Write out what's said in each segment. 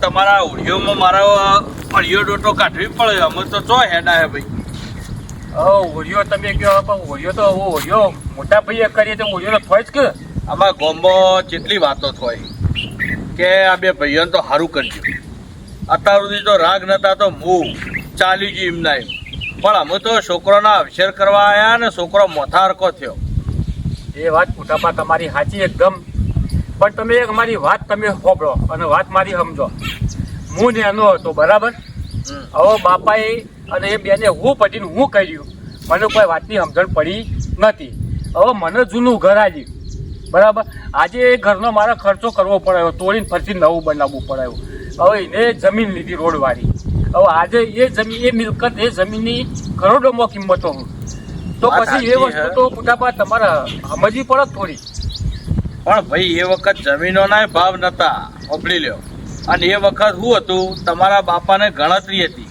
તમારા ઓડિયોમાં મારા ઓડિયો ડોટો કાઢવી પડે. અમે તો ચો હેડા હે ભાઈ. ઓડિયો તમે કયો પણ ઓડિયો તો ઓડિયો મોટા ભાઈએ કરીએ તો ઓડિયો તો થોય જ કે આમાં ગામમાં જેટલી વાતો થાય કે આ બે ભાઈઓને તો સારું કરજો. અત્યાર સુધી તો રાગ નતા તો હું ચાલ્યું ગયું એમના એમ. પણ અમે તો છોકરોના અવસર કરવા આવ્યા ને છોકરો મોથારકો થયો. એ વાત મોટાપા તમારી સાચી એકદમ. પણ તમે એક મારી વાત તમે સાંભળો અને વાત મારી સમજો. હું નેનો હતો બરાબર. હવે બાપાએ અને એ બેને હું પટીને હું કર્યું મને કોઈ વાતની સમજણ પડી નથી. હવે મને જૂનું ઘર આવ્યું બરાબર. આજે એ ઘરનો મારે ખર્ચો કરવો પડ્યો, તોડીને ફરીથી નવું બનાવવું પડાયું. હવે એને જમીન લીધી રોડવાળી. હવે આજે એ જમીન એ મિલકત એ જમીનની કરોડોમાં કિંમતો હું તો પછી એ વસ્તુ તો મોટાપા તમારે સમજવી પડે થોડી. પણ ભાઈ એ વખત જમીનોના ભાવ નતા ઓપડી લ્યો. અને એ વખત શું હતું તમારા બાપાને ગણતરી હતી.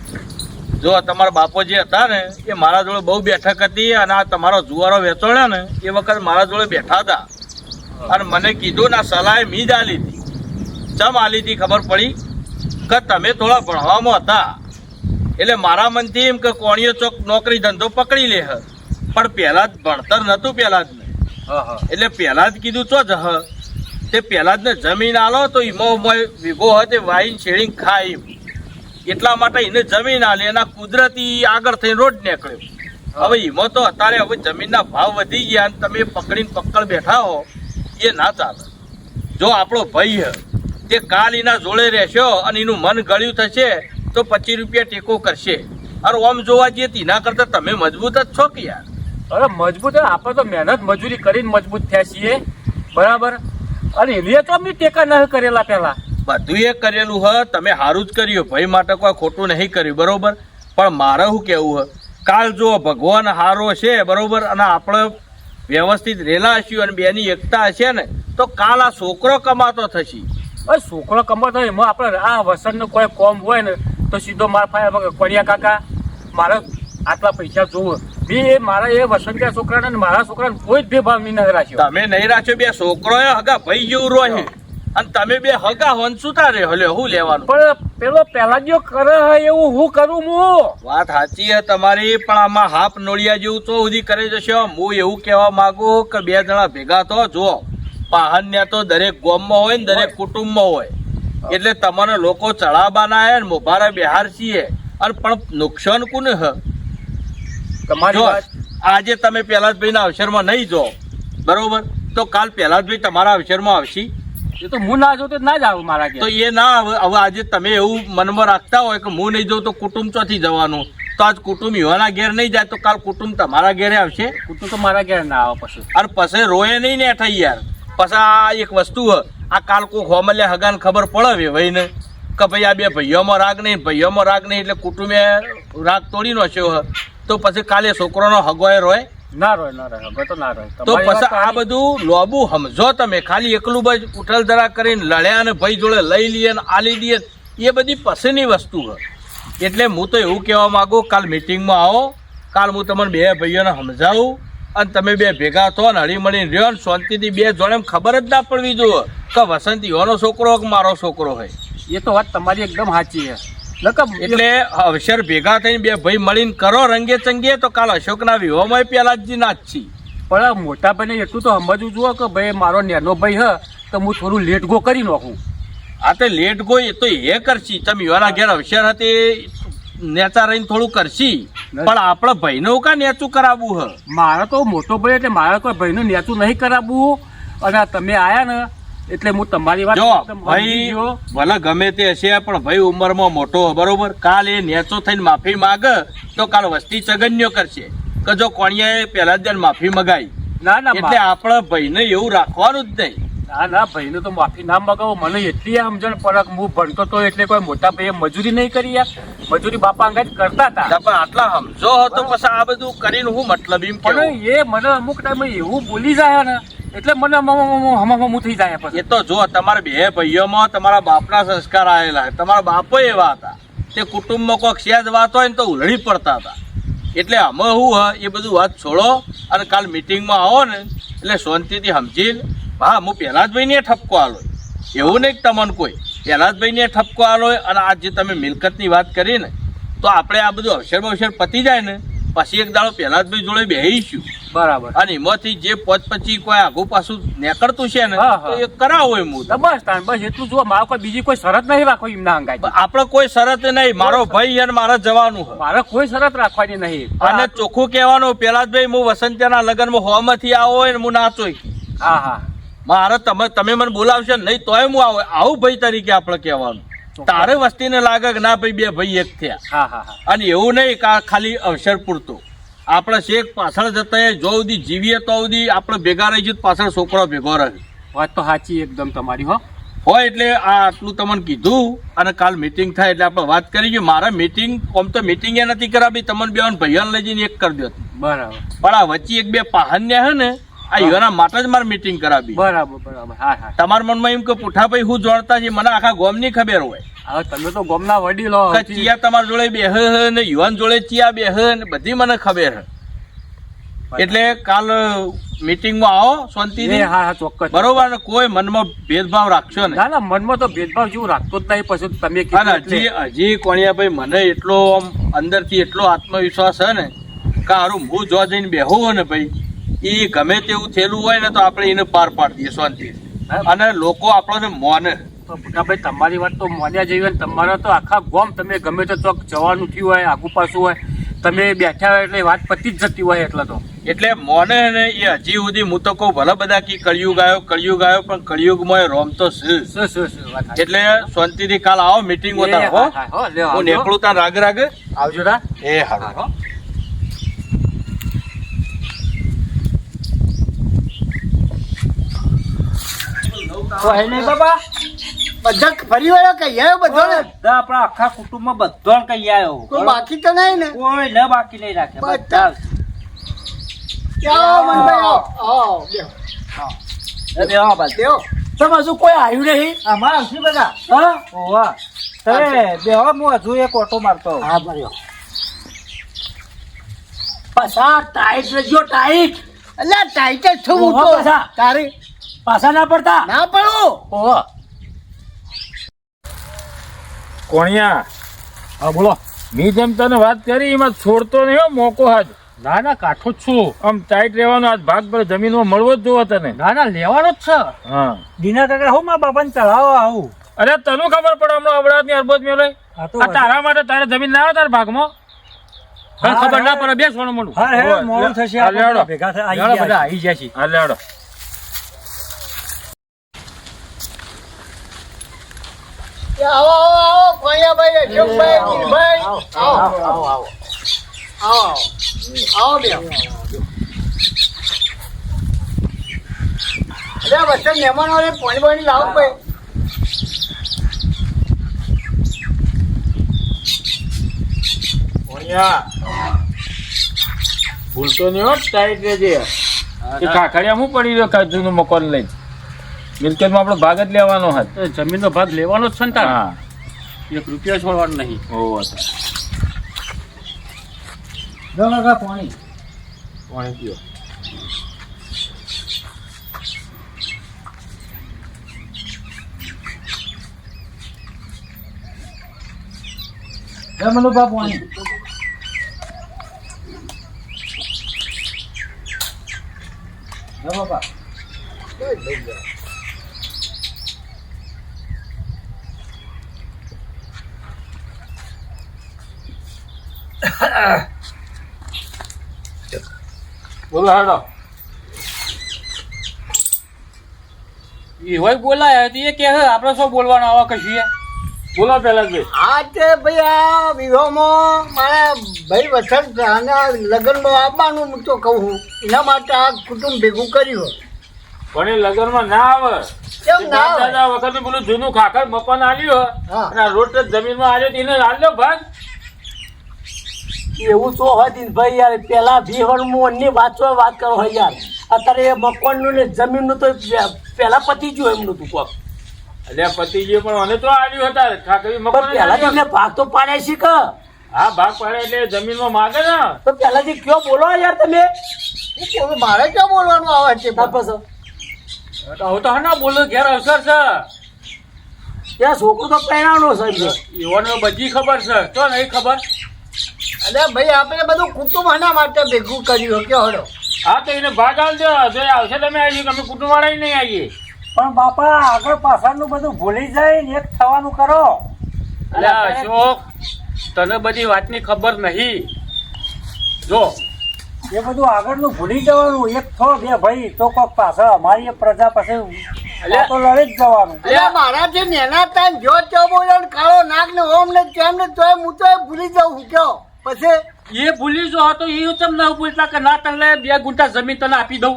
જો તમારા બાપો જે હતા ને એ મારા જોડે બહુ બેઠક હતી અને આ તમારો જુવારો વેચોળ્યો ને એ વખત મારા જોડે બેઠા હતા. અને મને કીધું ને સલાહ મી જ આલી હતી. ચમ આલી હતી ખબર પડી કે તમે થોડા ભણવામાં હતા એટલે મારા મનથી એમ કે કોણીઓ ચોક નોકરી ધંધો પકડી લે. પણ પહેલા જ ભણતર નતું પહેલા જ ને એટલે પહેલા જ કીધું ચો જ તે પહેલા જ ને જમીન આલો તો ઈમો વિભો તે વાઈન શેડિંગ ખાય એટલા માટે એને જમીન આલી. એના કુદરતી આગળ થઈને રોડ નીકળ્યો. હવે ઈમો તો અત્યારે હવે જમીનના ભાવ વધી ગયા અને તમે પકડીને પકડ બેઠા હો એ ના ચાલે. જો આપણો ભાઈ તે કાલ એના જોડે રહેશો અને એનું મન ગળ્યું થશે તો 25 રૂપિયા ટેકો કરશે. અરે આમ જોવા જઈએ તેના કરતા તમે મજબૂત જ છો કે યાર. અરે મજબૂત આપણે તો મહેનત મજૂરી કરીને મજબૂત થયા છીએ બરાબર. અને એને તો અમે ટેકા ન કરેલા પહેલા. બધું એ કરેલું હ તમે સારું જ કર્યું ભાઈ માટે કોઈ ખોટું નહીં કર્યું બરોબર. પણ મારે શું કેવું હ કાલ જો ભગવાન હારો છે બરોબર અને આપણે વ્યવસ્થિત રહેલા હશું અને બેની એકતા હશે ને તો કાલ આ છોકરો કમાતો થશે. છોકરો કમાતો એમાં આપણે આ વસનનું કોઈ કોમ હોય ને તો સીધો મારા કોડિયા કાકા મારે આટલા પૈસા જોવું. મારા એ વસંત છોકરાને મારા છોકરાને કોઈ જ ભેભાવ નહીં રાખ્યો. તમે નહીં રાખ્યો. બે છોકરો હગા ભાઈ જેવું રોહે અને તમે બે હગા હોન સુતા રહે હલે શું લેવાનું. પણ પેલો પેલા જો કરે એવું હું કરું હું. વાત સાચી હે તમારી પણ આમાં હાફ નોળિયા જેવું તો સુધી કરી જશો. હું એવું કહેવા માંગુ કે બે જણા ભેગા તો જો પાહન્ય તો દરેક ગામમાં હોય ને દરેક કુટુંબમાં હોય એટલે તમને લોકો ચડાવવાના હે ને મોભારે બિહાર છીએ અને પણ નુકસાન કોને હ તમારી આજે તમે પહેલાદભાઈના અવસરમાં નહીં જો બરોબર તો કાલ પહેલાદભાઈ તમારા અવસરમાં આવશે. એ તો હું ના જો તો ના જ આવું મારા ઘેર. તો એ ના આવે. હવે આજે તમે એવું મનમાં રાખતા હોય કે હું નહીં જાઉં તો કુટુંબ ચોથી જવાનું તો આજ કુટુંબ યુવાના ઘેર નહીં જાય તો કાલ કુટુંબ તમારા ઘેરે આવશે. કુટુંબ તો મારા ઘેર ના આવે પછી. અને પછી રોએ નહીં ને થઈ યાર. પછી આ એક વસ્તુ આ કાલ કોઈ હોમલે હગાને ખબર પડે ભાઈ ને કે ભાઈ આ બે ભાઈઓમાં રાગ નહીં એટલે કુટુંબે રાગ તોડી નાખ્યો તો પછી કાલે છોકરોનો હગોય રોય ના રોય હગો તો ના રોય. તો પછી આ બધું લોબુ સમજો તમે. ખાલી એકલું બસ ઉઠલ ધરા કરીને લડ્યા ને ભાઈ જોડે લઈ લઈએ ને આલી દઈએ એ બધી પછીની વસ્તુ છે. એટલે હું તો એવું કહેવા માંગુ કાલ મિટિંગમાં આવો. કાલ હું તમને બે ભાઈઓને સમજાવું અને તમે બે ભેગા થો ને હળીમળીને રહ્યો ને શાંતિથી બે જોડે ખબર જ ના પડવી જોઈએ કે વસંત ઈવાનો છોકરો કે મારો છોકરો હોય. એ તો વાત તમારી એકદમ સાચી છે. એટલે અવસર ભેગા થઈને બે ભાઈ મળીને કરો રંગે ચંગે તો કાલ અશોકના વિવાહમાં પેલા જ ના જ છી. પણ મોટા ભાઈને એટલું તો સમજવું જુઓ કે ભાઈ મારો નેનો ભાઈ હ તો હું થોડું લેટ ગો કરી નાખું. આ તો લેટ ગો એ તો એ કરશી. તમે યુવાના ઘેર અવસર હતી નેચા રહીને થોડું કરશી પણ આપણે ભાઈનું કા નેચું કરાવવું હ. મારે તો મોટો ભાઈ એટલે મારે કોઈ ભાઈનું નેચું નહીં કરાવવું. અને તમે આયા ને એટલે હું તમારી વાત જો ભાઈ ભલે ગમે તે હશે પણ ભાઈ ઉંમરમાં મોટો બરોબર. કાલ એ નેચો થઈને માફી માગે તો કાલ વસ્તી ચગન્યો કરશે કે જો કોણિયાએ પહેલા જ માફી મગાઈ. ના ના એટલે આપણે ભાઈને એવું રાખવાનું જ નહીં. ના ભાઈને તો માફી ના મગાવો. મને એટલી સમજણ પડે હું ભણતો તો એટલે કોઈ મોટા ભાઈએ મજૂરી નહીં કરી યાર. મજૂરી બાપા અંગાજ કરતા હતા પણ આટલા સમજો તો પછી આ બધું કરીને હું મતલબ એમ પણ એ મને અમુક ટાઈમે એવું બોલી જાય ને એટલે મને હમ થઈ જાય. પછી એ તો જો તમારા બે ભાઈઓમાં તમારા બાપના સંસ્કાર આવેલા તમારા બાપો એવા હતા તે કુટુંબમાં કોઈક સહેજ વાત હોય ને તો ઉલળી પડતા હતા. એટલે અમે શું એ બધું વાત છોડો અને કાલ મિટિંગમાં આવો ને એટલે શાંતિથી સમજી લે. હા હું પહેલાજભાઈને ઠપકો આલો એવું નહીં કે તમને કોઈ પહેલાજભાઈને ઠપકો આલો અને આ જે તમે મિલકતની વાત કરી ને તો આપણે આ બધું અવસર પતી જાય ને પછી એક દાડો પહેલાજભાઈ જોડે બેહીશું બરાબર. અને એમાંથી જે પછી કોઈ આગુ પાછું નીકળતું છે ને હા, હા. તો એ કરાવો એમ હું તો બસ તાન બસ એટલું જુઓ, મારે કોઈ બીજી કોઈ શરત નહીં રાખવી એમના અંગાજી. આપણે કોઈ શરત નહીં, મારો ભાઈ અને મારે જવાનું છે. મારે કોઈ શરત રાખવાની નહીં. અને ચોખ્ખું કહેવાનું પહેલાજભાઈ હું વસંતિયાના લગ્નમાં હોમાંથી આવો હોય ને હું નાચોય હા હા મારે તમે મને બોલાવશે ને નહીં તોય હું આવું ભાઈ તરીકે આપણે કહેવાનું. તારે વસ્તીને લાગે કે ના ભાઈ બે ભાઈ એક થયા. હા હા હા અને એવું નહીં કે આ ખાલી અવસર પૂરતું આપણે શેખ પાછળ જતા જો સુધી જીવીએ તો સુધી આપણે ભેગા રહી જઈએ પાછળ છોકરો ભેગો રહે. વાત તો સાચી એકદમ તમારી. હો હોય એટલે આ આટલું તમને કીધું અને કાલ મીટિંગ થાય એટલે આપણે વાત કરી કે મારે મીટિંગ આમ તો મીટિંગ એ નથી કરાવી તમને બે ભાઈઓને લઈ જઈને એક કરી દો બરાબર પણ આ વચ્ચે એક બે પાહન્યા હે ને આ યુવાના માટે જ મારે મીટિંગ કરાવી. બરાબર બરાબર. હા હા તમારા મનમાં એમ કે પુઠાભાઈ હું જોડતા છે મને આખા ગોમની ખબર હોય હવે તમે તો ગોમના વડીલો કે ચિયા તમારા જોડે બેહ ને યુવાન જોડે ચિયા બેહ ને બધી મને ખબર હે એટલે કાલ મીટિંગમાં આવો શાંતિથી. હા હા ચોક્કસ. બરોબર ને કોઈ મનમાં ભેદભાવ રાખશો ને. ના ના મનમાં તો ભેદભાવ જેવું રાખતો જ નહીં. પછી તમે અને કીધું એટલે. હજી કોણિયાભાઈ મને એટલો આમ અંદરથી એટલો આત્મવિશ્વાસ છે ને કે હારું હું જો જઈને બેહો ને ભાઈ એ ગમે તેવું થયેલું હોય ને તો આપણે એને પાર પાડી દઈએ શાંતિથી. અને લોકો આપણને મોને તો ભાઈ તમારી વાત તો મોન્યા જેવી હોય ને તમારા તો આખા ગોમ તમે ગમે તે ચોક જવાનું થયું હોય આગુ પાછું હોય તમે બેઠા હોય એટલે વાત પતી જ જતી હોય એટલે તો એટલે મોને ને એ હજી સુધી હું તો કહું ભલે બધા કી કળિયુગ આવ્યો પણ કળિયુગમાં રોમ તો છે. વાત સાચી. એટલે શાંતિથી કાલ આવો મીટિંગ એ હોતા હો. હા, હા, લ્યો, હું આવજો. નીકળું ત્યાં રાગ આવજો રા. એ હારું. બાબા બધા ફરી વળ્યા કઈ આવ્યો બધો ને બધા આપણા આખા કુટુંબમાં બધો કઈ આવ્યો કોઈ બાકી તો નહીં ને કોઈ ન બાકી નહીં રાખે બધા. આવો મનભાઈ, આવો. આવો, બેહો. બેહો. તમે હજુ કોઈ આવ્યું નહીં અમારા આવશે બધા હા ઓવા તમે બેહો હું હજુ એક ઓટો મારતો હા ભર્યો. પાછા ટાઈટ રહેજો ટાઈટ અલ્યા ટાઈટ જ છું હું ઓહો, તો. પાછા. તારી પાછા ના પડતા ના પડું. ઓવા કોણિયા હા બોલો. મેં જેમ તને વાત કરી એમાં છોડતો નહીં હો મોકો હાથ ના ના કાઠો જ છું. આમ ટાઈટ રહેવાનો આજ ભાગ પર જમીનમાં મળવો જ જોવો તને ના ના લેવાનો જ છે. હા દીના કાકા હું મારા બાપાને ચલાવો આવું અરે તને ખબર પડે હમણાં અબડાદ ની અરબોદ મેળવે આ તો આ તારા માટે તારે જમીન ના આવે તારા ભાગમાં તને હા, ખબર ના હા. પડે બેસ સોનું મોડું હા હે મોડું થશે આપણે લેવડો ભેગા થઈ લેવડો બધા આવી આવી જાય છે હા લેવડો આવો આવો આવો કોણિયાભાઈ, અશોકભાઈ, ગિરભાઈ. આવો આવો આવો આવો બેહો. અલ્યા વચ્ચે મહેમાનો આવે પાણી બાણી લાવો ભાઈ. કોણિયા ભૂલતો નહીં હો ટાઈટ રહેજે એ કાકડિયા હું પડી રહ્યો કાજુનું મકાન લઈને મિલકતમાં આપણો ભાગ જ લેવાનો હતો એ જમીનનો ભાગ લેવાનો જ છે ને તારે. હા 1 રૂપિયા છોડવાનો નહીં. ઓહો હતો જો કાકા પાણી પાણી પીઓ જો મનુભા પાણી જો બાપા બોલો હાડો એ હોય બોલાય તો એ કે આપણે શું બોલવાનું આવા કશું બોલો પેલા ભાઈ આ તે ભાઈ આ વિવાહમાં મારા ભાઈ વસંત આના લગ્નમાં આવવાનું હું તો કહું છું. એના માટે આ કુટુંબ ભેગું કર્યું. પણ એ લગનમાં ના આવે કેમ ના આવે? દાદા વખત પેલું જૂનું ખાખર મકાન આલ્યું હા. અને આ રોડ જમીનમાં આવ્યો તો એને આલ્યો ભાગ એવું શું હોય દિલભાઈ યાર પેલા 20 વર્ષમાં અન્ય વાત કરો હોય યાર અત્યારે એ મકાનનું ને જમીનનું તો પેલા પતી ગયું એમનું તું કોક એટલે પતિજી પણ મને તો આલ્યું હતા ખાખરી પણ મકાન પેલા આલ્યું. તમને ભાગ તો પાડ્યા છે કે હા ભાગ પાડે એટલે જમીનમાં માગે ને તો પેલાથી કયો બોલો યાર તમે હું બોલું, મારે ક્યાં બોલવાનું આવે છે તાર પછી હું તો હા બોલો ઘેર અવસર છે ત્યાં છોકરો તો પહેરાવાનો છે એવાનો બધી ખબર છે તો નહીં ખબર અરે ભાઈ આપણે બધું કુટુંબ આના માટે ભેગું કર્યું કે હળો. હા તો એને ભાગ આવજો જો એ આવશે તમે આવી અમે કુટુંબ વાળા નહીં આવીએ. પણ બાપા આગળ પાછળનું બધું ભૂલી જાય ને એક થવાનું કરો. અલ્યા અશોક તને બધી વાતની ખબર નહીં જો એ બધું આગળનું ભૂલી જવાનું. એક થો બે ભાઈ તો કોક પાછળ અમારી એ પ્રજા પાસે તો લડી જ જવાનું. અરે મારા જે નેના હતા ને જો ચો બોલો ને કાળો નાક ને ઓમ ને તેમ ને તોય હું તો ભૂલી જાઉં કયો પછી એ ભૂલી જો તો એ ચમ ના પૂછતા કે ના તને 2 ગુંઠા જમીન તને આપી દઉં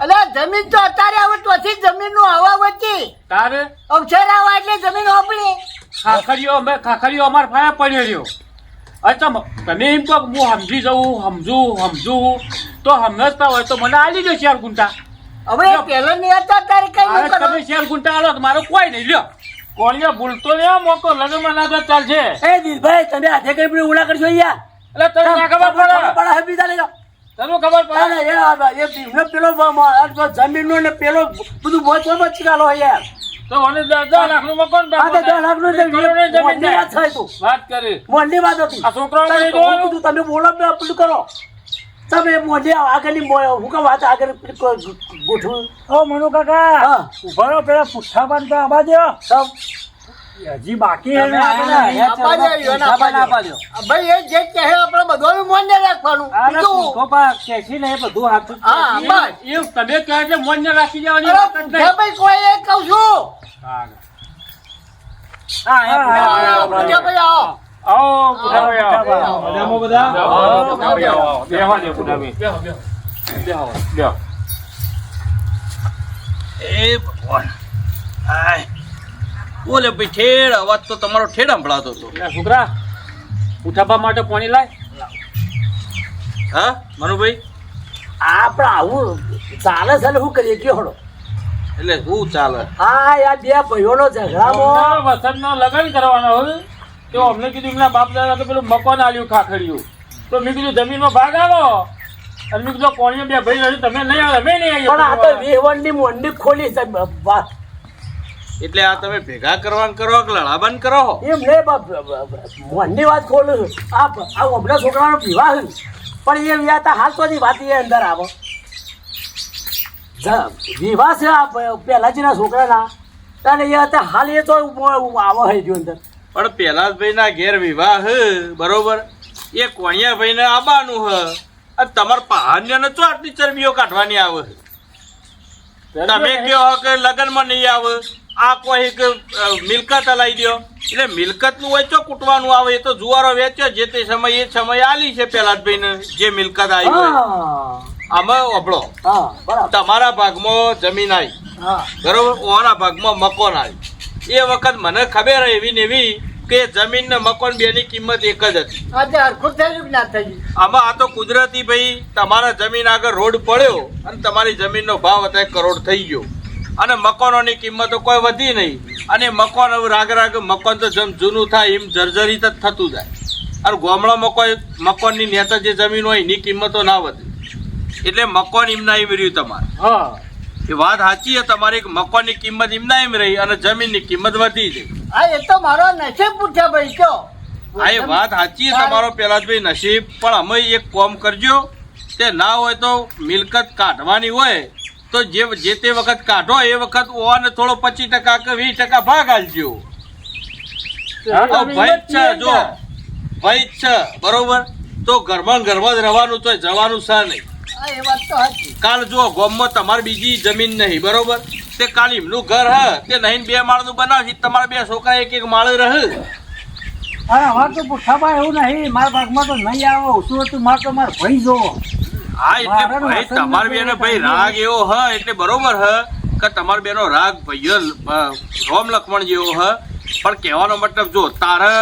અરે જમીન તો અત્યારે હવે તોથી જમીન નું હવા વચ્ચે તારે અવસર આવા એટલે જમીન આપણી ખાખરીઓ અમાર ફાયા પડ્યો રહ્યો અચ્છા તમે એમ કહો હું સમજી જવું સમજું તો સમજતા હોય તો મને આલી દો 4 ગુંઠા હવે એ પહેલો નહીં હતા તારે કઈ હવે નહીં કરો. તમે 4 ગુંઠા આલો તો મારો કોઈ નહીં લ્યો કોળિયા ભૂલતો ને મોકો લગ્નમાં ના તો ચાલશે. એ દિલભાઈ તમે હાથે કઈ પેલી ઉડા કરશો યાર એટલે તને ના ખબર પડે પડે હે બીજા લેજો તને ખબર પડે એ પેલો જમીન ને પેલો બધું મોચ ચાલો યાર તો મને 10 લાખનું મકાન હા તો 10 લાખનું જે મોટી વાત છે તું વાત કરી મોટી વાત હતી આ છોકરાઓને તમે લઈ જવાનું? કીધું તમે બોલો ને પેલું કરો તમે મોઢે આગળની હું કામ વાત આગળ ગોઠવું ઓ મનુ કાકા હા. ઉભા રહો, પેલા પુઠ્ઠા પાન તો આવા દો. હજી બાકી હે ને આપવા દો, ઈવોને આપવા દો. ભાઈ એ જે કહે આપણે બધાનું મોન નહીં રાખવાનું બીજું હા બસ એ તમે કહો એટલે મોન ન રાખી જવાની અરે વાત જ નહીં. પૂછે ભાઈ કોઈ એ કહું છું પૂછે ભાઈ આવો આવો બુઢાભાઈ આવો. મજામાં બધા? આવો, બુઢાભાઈ આવો. બેહવા દે બુઢાભાઈ. બેહો. એ ભગવાન હાય બોલે ભાઈ ઠેડ અવાજ તો તમારો ઠેડ સંભળાતો હતો. એટલે છોકરા ઉઠાપા માટે પાણી લાય હા મનુભાઈ આપણે આવું ચાલે છે ને શું કરીએ કયો હળો એટલે શું ચાલે? હા યાર બે ભાઈઓનો ઝઘડામાં અમને વસંતનો લગ્ન કરવાનો હોય તો અમને કીધું એમના બાપ દાદા તો પેલું મકાન આલ્યું ખાખડ્યું તો મેં કીધું જમીનમાં ભાગ આવો અને મેં કીધું કોણીએ 2 ભાઈ હજુ તમે નહીં આવે અમે નહીં પણ આ તો આવીએ. વેહવણની મોંડી ખોલી છે વાત એટલે આ તમે ભેગા કરવાનું કરો કે લડાબંધ કરો? એમ લે મોંડી વાત ખોલું છું આ હમણાં છોકરાનો વિવાહ છે. પણ એ વ્યાતા હાલ તો વાત એ અંદર આવે વિવાહ છે આ પહેલાજીના છોકરાના અને એ અત્યારે હાલ એ તો આવો હે જો અંદર પણ પેલાભાઈ ના ઘેર વિવાહ હ બરોબર એ કોણિયા ભાઈ ને આવવાનું હ અને તમારા પહાડ ને તો આટલી ચરબીઓ કાઢવાની આવે છે. તમે કહો કે લગ્નમાં નહીં આવે આ કોઈ એક મિલકત હલાવી દો એટલે મિલકત નું હોય તો કૂટવાનું આવે એ તો જુવારો વેચ્યો જે તે સમય આલી છે પેલાભાઈ ને જે મિલકત આવી હોય હા આમાં અભળો હા બરાબર તમારા ભાગમાં જમીન આવી હા બરોબર ઓના ભાગમાં મકાન આવી એ વખત મને ખબર એવી ને એવી કે જમીન ને મકાન બેની કિંમત એક જ હતી. આજે હરખું થઈ ગયું કે ના થઈ ગયું આમાં આ તો કુદરતી ભાઈ તમારા જમીન આગળ રોડ પડ્યો અને તમારી જમીનનો ભાવ અત્યારે કરોડ થઈ ગયો અને મકાનોની કિંમતો કોઈ વધી નહીં અને મકાન હવે રાગ મકાન તો જેમ જૂનું થાય એમ જર્જરિત જ થતું જાય અને ગામડામાં કોઈ મકાનની નેતા જે જમીન હોય એની કિંમતો ના વધે એટલે મકાન એમના એમ રહ્યું તમારે. હા એ વાત સાચી છે તમારી મકાનની કિંમત એમના એમ રહી અને જમીનની કિંમત વધી છે. હા એ તો મારો નસીબ પૂછ્યા ભાઈ કયો આ એ વાત સાચી છે તમારો પેલા ભાઈ નસીબ પણ અમે એક કામ કરજો તે ના હોય તો મિલકત કાઢવાની હોય તો જે તે વખત કાઢો એ વખત ઓને થોડો 25% કે 20% ભાગ આલજો. ભાઈ જ છે જો ભાઈ જ છે બરોબર તો ઘરમાં જ રહેવાનું તો જવાનું છે નહીં. હા એ વાત તો સાચી કાલ જો ગામમાં તમારી બીજી જમીન નહીં બરોબર તે કાલ એમનું ઘર હ તે નહીં 2 માળનું બનાવશે તમારા 2 છોકરા એક માળ રહે. અરે અમારે તો પુઠ્ઠામાં એવું નહીં, મારા ભાગમાં તો નહીં આવો. શું હતું મારે તો મારા ભાઈ જોવો. હા એટલે ભાઈ તમારે બેનો ભાઈ રાગ એવો હ એટલે બરોબર હ કે તમારા બેનો રાગ ભાઈઓ રોમ લક્ષ્મણ જેવો હ પણ કહેવાનો મતલબ જો તારે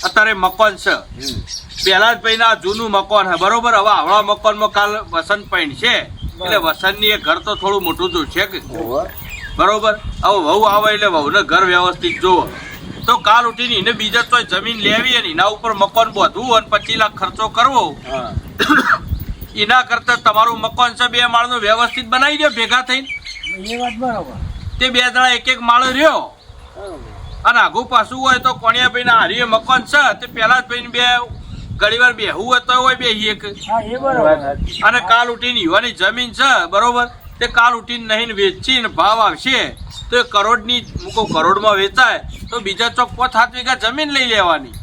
અત્યારે મકાન છે પેલા જ ભાઈ ના જૂનું મકાન હે બરોબર હવે આવડા મકાનમાં કાલ વસંત પૈણ છે એટલે વસંતની એ ઘર તો થોડું મોટું જો છે કે બરોબર હવે વહુ આવે એટલે વહુને ઘર વ્યવસ્થિત જોવો તો કાલ ઉઠીને એને બીજા તો જમીન લેવી અને એના ઉપર મકાન બાંધવું અને 25 લાખ ખર્ચો કરવો એના કરતા તમારું મકાન છે 2 માળનું વ્યવસ્થિત બનાવી દો ભેગા થઈને. એ વાત બરોબર. તે 2 જણા એક માળ રહ્યો અને આગુ પાછું હોય તો કોણિયાભાઈ ના હારીએ મકાન છે તે પેલા જ ભાઈ બે ઘણી વાર બેહવું હોય તો હોય બેહી એક. હા એ બરોબર. અને કાલ ઉઠીને યુવાની જમીન છે બરોબર, તે કાલ ઉઠીને નહીં વેચીને ભાવ આવશે તો એ કરોડની મૂકો કરોડમાં વેચાય તો બીજા ચોક 5-7 વીઘા જમીન લઈ લેવાની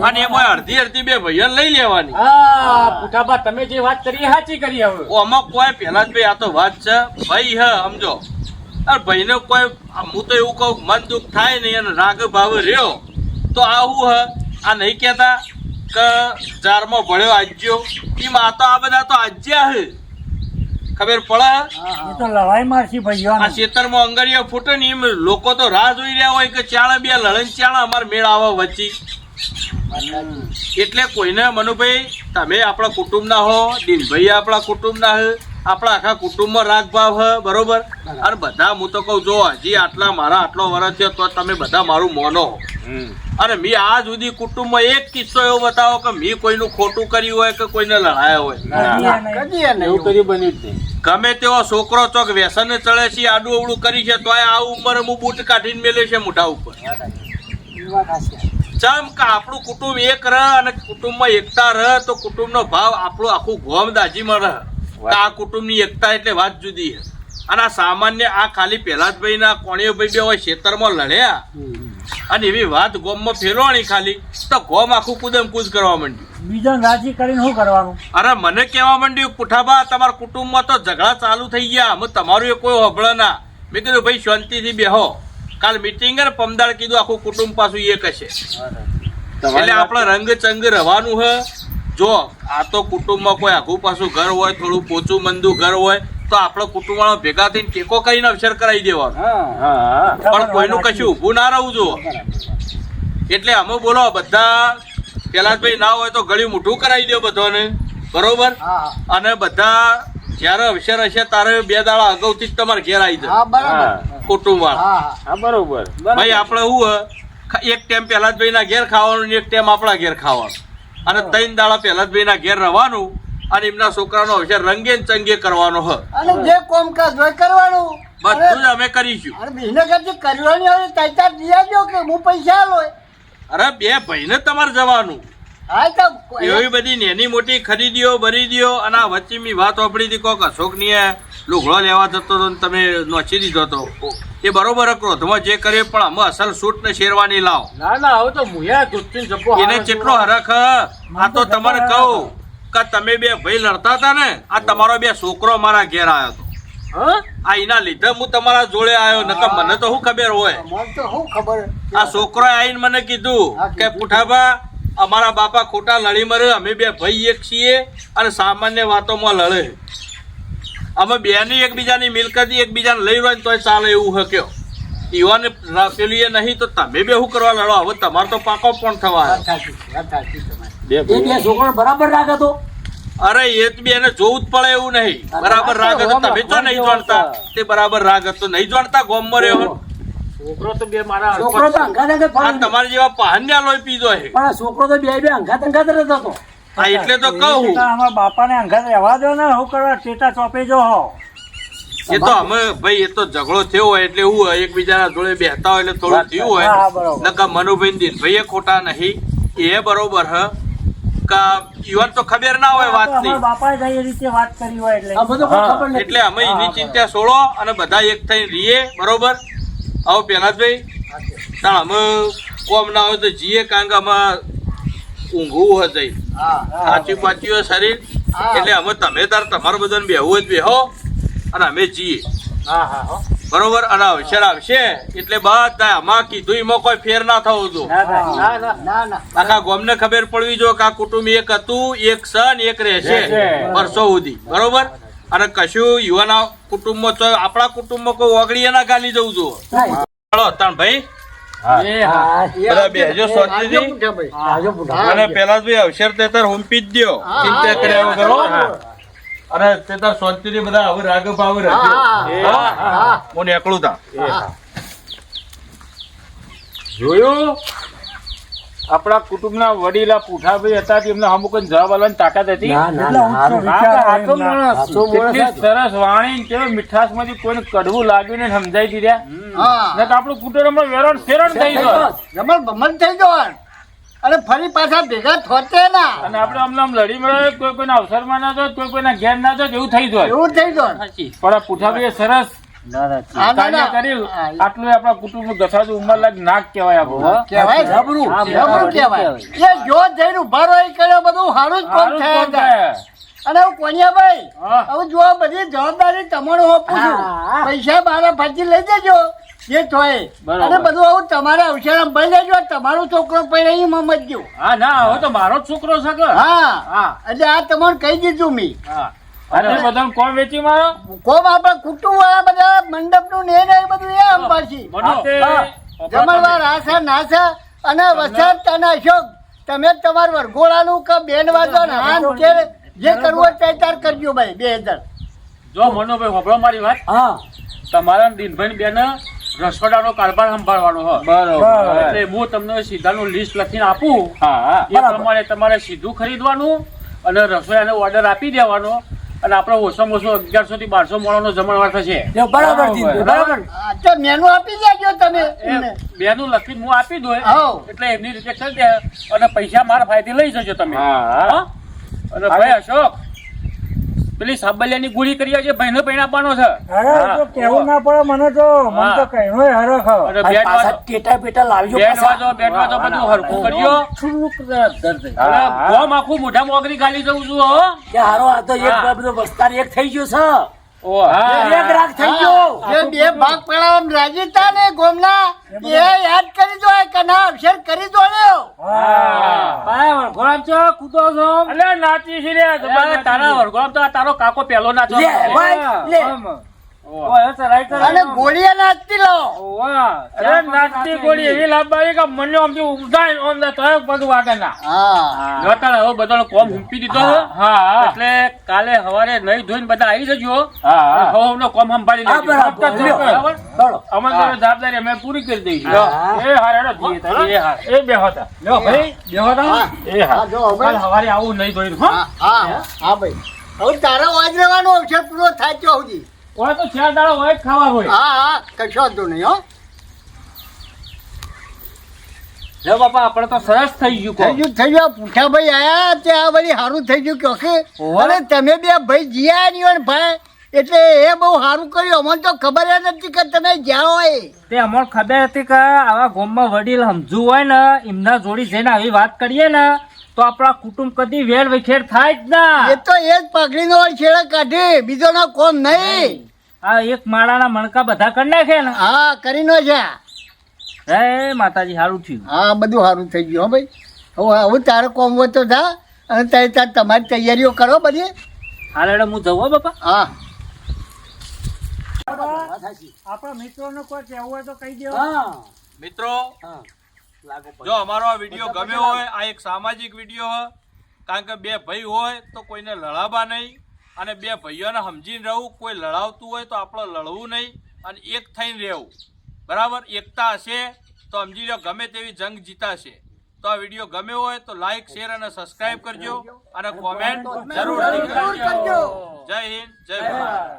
અને એમાં અડધી 2 ભાઈઓને લઈ લેવાની. હા પુઠાબા તમે જે વાત કરી એ સાચી કરી. હવે આમાં કોઈ પેલા જ ભાઈ આ તો વાત છે ભાઈ હે સમજો. અરે ભાઈને કોઈ હું તો એવું કહું મન દુઃખ થાય નહીં અને રાગ ભાવ રહ્યો તો આવું હ આ નહીં કહેતા કે 4માં ભળ્યો આજ્યો એમાં આ તો આ બધા તો આજ્યા હે ખબર પડે. એ તો લડાઈ મારશી ભાઈઓ. આ ખેતરમાં અંગરિયા ફૂટે ને એમ લોકો તો રાહ જોઈ રહ્યા હોય કે ચાણે 2 લડન ચાણે અમારે મેળ આવે વચ્ચે. એટલે કોઈને મનુભાઈ તમે આપણા કુટુંબના હો, દિનભાઈ આપણા કુટુંબના હે, આપણા આખા કુટુંબમાં રાગ ભાવ હે બરોબર. અને બધા હું તો કહું જો હજી આટલા મારા આટલો વર્ષ થયો તો તમે બધા મારું મોનો. અને મેં આજ સુધી કુટુંબમાં એક કિસ્સો એવો બતાવો કે મેં કોઈનું ખોટું કર્યું હોય કે કોઈને લડાયા હોય. એવું કદી બન્યું જ નહીં. ગમે તેવો છોકરો ચોક વ્યસન ચડે છે આડું અવળું કરી છે તો આ ઉંમરે હું બૂટ કાઢીને મેલે છે મોઢા ઉપર. ચમ કે આપણું કુટુંબ એક રહે અને કુટુંબમાં એકતા રહે તો કુટુંબનો ભાવ આપણું આખું ગોમ દાજીમાં રહે. આ કુટુંબની એકતા એટલે વાત જુદી છે. અને આ સામાન્ય આ ખાલી પહેલાદભાઈ ના કોણીઓભાઈ 2 હોય ખેતરમાં લડ્યા અને એવી વાત ગોમમાં ફેરવાણી ખાલી તો ગોમ આખું કૂદમ કૂદ કરવા માંડ્યું. બીજાને રાજી કરીને શું કરવાનું? અરે મને કહેવા માંડ્યું પુઠાબા તમારા કુટુંબમાં તો ઝઘડા ચાલુ થઈ ગયા, હું તમારું એ કોઈ હોભળે ના. મેં કીધું ભાઈ શાંતિથી બેહો, કાલ મીટિંગ ને પમદાળ કીધું આખું કુટુંબ પાછું એક હશે એટલે આપણે રંગ ચંગ રહેવાનું હે. જો આ તો કુટુંબમાં કોઈ આખું પાછું ઘર હોય થોડું પોચું મંદું ઘર હોય તો આપણે કુટુંબ વાળા ભેગા થઈને ટેકો કરીને અવસર કરાવી દેવાનો. પણ કોઈનું કશું ઊભું ના રહવું જો. એટલે અમે બોલો બધા પેલા ભાઈ ના હોય તો ગળ્યું મોઢું કરાવી દો બધાને બરોબર. અને બધા જયારે અવસર હશે તારે 2 દાડા અગાઉથી જ તમારે ઘેર આવી જાય કુટુંબ વાળા. બરોબર. ભાઈ આપણે શું એક ટાઈમ પહેલા જ ભાઈ ના ઘેર ખાવાનું ને એક ટાઈમ આપણા ઘેર ખાવાનું અને 3 દાડા પહેલા જ ભાઈ ના ઘેર રહેવાનું અને એમના છોકરાનો અવસર રંગે ચંગે કરવાનો હ. અને જે કોમકાજ હોય કરવાનું બધું જ અમે કરીશું. અને બિઝનેસ કરતી કરવાની હોય તૈયાર દિયાજો કે હું પૈસા આલો. અરે 2 ભાઈને તમારે જવાનું. હા તો એવી બધી નાની મોટી ખરીદીઓ ભરીદીઓ અને આ વચ્ચે મેં વાત સાંભળી હતી કોક અશોકની લુગડો લેવા જતો હતો ને તમે નોચી દીધો હતો એ બરોબર ક્રોધમાં જે કરે પણ અમે અસલ સૂટ ને શેરવાની લાવ. ના ના હવે તો મુયા દુષ્ટિન જબ્બો એને કેટલો હરખ આ તો તમારે કહું કે તમે 2 ભાઈ લડતા હતા ને આ તમારો 2 છોકરો મારા ઘેર આવ્યો હતો. આ એના લીધે હું તમારા જોડે આવ્યો નકર મને તો શું ખબર હોય. મને તો શું ખબર. આ છોકરો આવીને મને કીધું કે પુઠાબા અમારા બાપા ખોટા લડી મરે, અમે 2 ભાઈ એક છીએ અને સામાન્ય વાતોમાં લડે. અમે 2ની એકબીજાની મિલકત એકબીજાને લઈ રહ્યો ને તોય ચાલે એવું હે કયો. યુવાને પેલું એ નહીં તો તમે 2 શું કરવા લડો? હવે તમારે તો પાકો પણ થવા. એ 2 છોકરાને બરાબર રાગ હતો. અરે એ જ 2ને જોવું જ પડે એવું નહીં. બરાબર રાગ હતો તમે તો નહીં જાણતા. તે બરાબર રાગ હતો નહીં જાણતા ગોમમાં રહ્યો છોકરો તો 2 મારા છોકરો તો અંગાત અંગાત આ તમારા જેવા પહાન્યા લોહી પીધો હે. પણ આ છોકરો તો 2 અંગાત અંગાત રહેતો હતો. આ એટલે તો કહું અમારા બાપાને અંગાત રહેવા દો ને. શું કરવા ટેટા ચોપે જો હો. એ તો અમે ભાઈ એ તો ઝઘડો થયો હોય એટલે એવું હોય એકબીજાના જોડે બેસતા હોય એટલે થોડું થયું હોય. હા, બરોબર. નકા મનુભાઈ દિનભાઈ એ ખોટા નહીં એ બરોબર હ કા ઈવન તો ખબર ના હોય વાત અમારા બાપાએ તો એ રીતે વાત કરી હોય એટલે આ બધું કોઈ ખબર નથી. એટલે અમે એની ચિંતા છોડો અને બધા એક થઈને રહીએ બરોબર. આવો પેલા જ ભાઈ તાણ અમે કોમ ના હોય તો જીએ કારણ કે અમે ઊંઘવું હતી સાચી પાચી શરીર એટલે અમે તમે તાર તમારું બધાને બેહવું જ બેહો અને અમે જઈએ બરોબર. અને અવસર આવશે એટલે બધા આમાં કીધું એમાં કોઈ ફેર ના થવો જો. આખા ગામને ખબર પડવી જો કે આ કુટુંબ એક હતું એક સન એક રહેશે વર્ષો સુધી બરોબર. અને કશું યુવાના કુટુંબમાં તો આપણા કુટુંબમાં કોઈ ઓગળી ના ગાલી જવું જો. ચાલો તાણ ભાઈ બધા બેહજો શાંતિથી. અને પેલા જ ભાઈ અવસર તે તાર હોંપી જ દ્યો ચિંતા કર્યા વગર હો. અને તે તાર શાંતિથી બધા હવે રાગ ભાવ રહેજો. હું નીકળું તા જોયું આપણા કુટુંબના વડીલા પૂઠાભાઈ હતા તેમને અમુક જવાબ આપવાની તાકાત હતી. ના ના એટલા ના, ઊંચો હારું. વિચાર સાચો એમના. માણસ. સાચો માણસ એટલી હતો. સરસ વાણી કેવો મીઠાશમાંથી કોઈને કડવું લાગ્યું ને સમજાઈ દીધા. હા ને તો આપણું કુટુંબ વેરણ શેરણ થઈ ગયું. જમણ ભમણ થઈ ગયો અને ફરી પાછા ભેગા થોતે ના અને આપણે આમ આમ લડી મળે કોઈ કોઈના અવસરમાં ના જાય કોઈ કોઈના ઘેર ના જાય એવું થઈ જાય. એવું થઈ ગયો પણ આ પૂઠાભાઈએ સરસ કાર્ય કર્યું. આટલું આપણા કુટુંબ ગસાતું ઉંમર લાગ નાક કહેવાય આપણું, હો. કહેવાય જબરું. જબરું કહેવાય એ જો જઈને ઉભા રહો એ કર્યો બધું સારું જ કોમ સારું જ થયા કોમ હતા. થાય. અને હું કોનિયાભાઈ હા. હવે જો બધી જવાબદારી તમારું હોપું છું હા. પૈસા મારા ફરતી લઈ જજો જે થોય બરાબર. અને બધું આવું તમારે અવસર ભરી લેજો તમારો છોકરો પડે મમજજો હા ના હવે તો મારો જ છોકરો છે કે. હા હા એટલે આ તમારે કહી દીધું મેં હા અને બધાને કોણ વેચી મારો કોમ આપણા કુટુંબ વાળા બધા મંડપ નું ને એ બધું એ આમ પાછી જમણવાર આશા નાશા અને વસત અને અશોક તમે તમારા વરઘોડાનું કે બેન વાજો ને આમ કે જે કરવું હોય તે તાર કરજો ભાઈ 2000 જો મનોભાઈ હોભળો મારી વાત. હા તમારા દિનભાઈ બેન રસોડાનો કારભાર સંભાળવાનો હોય. બરાબર. એટલે હું તમને સીધાનું લિસ્ટ લખીને આપું એ બરાબર. પ્રમાણે તમારે સીધું ખરીદવાનું અને રસોડાનો ઓર્ડર આપી દેવાનો અને આપણે ઓછામાં ઓછો 1100 થી 1200 માણસનો જમણવાર થશે. જો બરાબર દીધું, બરાબર. આ તો મેનુ આપી દેજો તમે એ બેનું લખીને હું આપી દઉં હાઉ. એટલે એમની રીતે કરી દે અને પૈસા મારા ફાયદે લઈ જજો તમે. હા? અને ભાઈ અશોક પેલી સાબલિયાની ગોળી કરી આવજે ભાઈને પૈણા આપવાનો છે. અરે તો કેવું ના પડે મને તો મને તો કહેનો હરખ હ. અને આ બેટ પાછા વાજો ટેટા પેટા લાવજો બેટ પાછા. વાજો બધું હરખું કરજો. અને ગોમ આખું મોઢામાં ઓગળી ગાલી જવું છું, હો. કે હારો આ તો એક હા. બધો વસ્તાર એક થઈ ગયો છે. ઓ હા. એક રાગ થઈ ગયો. જે બે ભાગ પડાવવામાં રાજી હતા ને ગોમના એ યાદ કરી દો કે ના અક્ષર કરી દો ને અલે નાચી છે રે તમે તારા વરઘોડામાં તો આ તારો કાકો પહેલો નાચો. લે ભાઈ લે. અને ગોળીયા નાચતી લો અરે નાચતી ગોળી એવી લાભવાળી કે મને આમ થી ઊંધાઈ આમ ને તોય પગ વાગે ના. હા જોતા હવે બધાનો કોમ હુંપી દીધો છે. એટલે કાલે સવારે નહીં ધોઈને બધા આવી જજો. હવનો કોમ સંભાળી હા, લેજો. બરાબર. બરાબર? ચાલો. અમારી તો જવાબદારી અમે પૂરી કરી દઈશું. હા. એ હાર હેડો જઈએ તારે. એ હાર. એ બેહો તા. લ્યો ભાઈ બેહો તા. હા. એ હાર. હા, જો હવે. કાલ સવારે આવું નહીં ધોઈને, હો. હા હા હા ભાઈ હવે તારો વાજ રહેવાનો અક્ષર પૂરો થાય ત્યાં સુધી ઓય તો 4 દાડા હોય જ ખાવા હોય. હા હા કશો વાંધો નહીં હો લે બાપા આપણે તો સરસ થઈ ગયું થઈ ગયું પૂઠાભાઈ આયા ત્યાં વળી સારું થઈ ગયું કે ઓહો. અને તમે બે ભાઈ જીયા નહીં હોય ને ભાઈ એટલે એ બહુ સારું કર્યું અમને તો ખબર જ નથી કે તમે જ્યાં હોય તે અમને ખબર હતી કે આવા ગામમાં વડીલ સમજુ હોય ને એમના જોડી જઈને આવી વાત કરીએ ને તો આપણા કુટુંબ કદી વેર વિખેર થાય જ ના. એ તો એ જ પગડીનો છેડે કાઢી બીજો નો કોમ નહીં આ એક માળાના મણકા બધા કરી નાખે ને. હા કરીનો છે હે માતાજી સારું થયું. હા બધું સારું થઈ ગયું હો ભાઈ હવે હવે તારે કોમ હોય તો થા અને તારે તમારી તૈયારીઓ કરો બધી હાલ હેડો હું જવું હો બાપા. હા આપણા મિત્રોને કોઈ કહેવું હોય તો કહી દો. હા મિત્રો હા. લાગો પડે. જો અમારો આ વિડીયો ગમ્યો હોય આ એક સામાજિક વિડીયો હોય કારણ કે બે ભાઈ હોય તો કોઈને લડાવવા નહીં અને બે ભાઈઓને સમજીને રહેવું કોઈ લડાવતું હોય તો આપણે લડવું નહીં અને એક થઈને રહેવું બરાબર એકતા હશે તો સમજી લો ગમે તેવી જંગ જીતાશે તો આ વિડીયો ગમ્યો હોય તો લાઈક શેર અને સબસ્ક્રાઇબ કરજો અને કોમેન્ટ જરૂરથી કરજો જય હિન્દ જય ભારત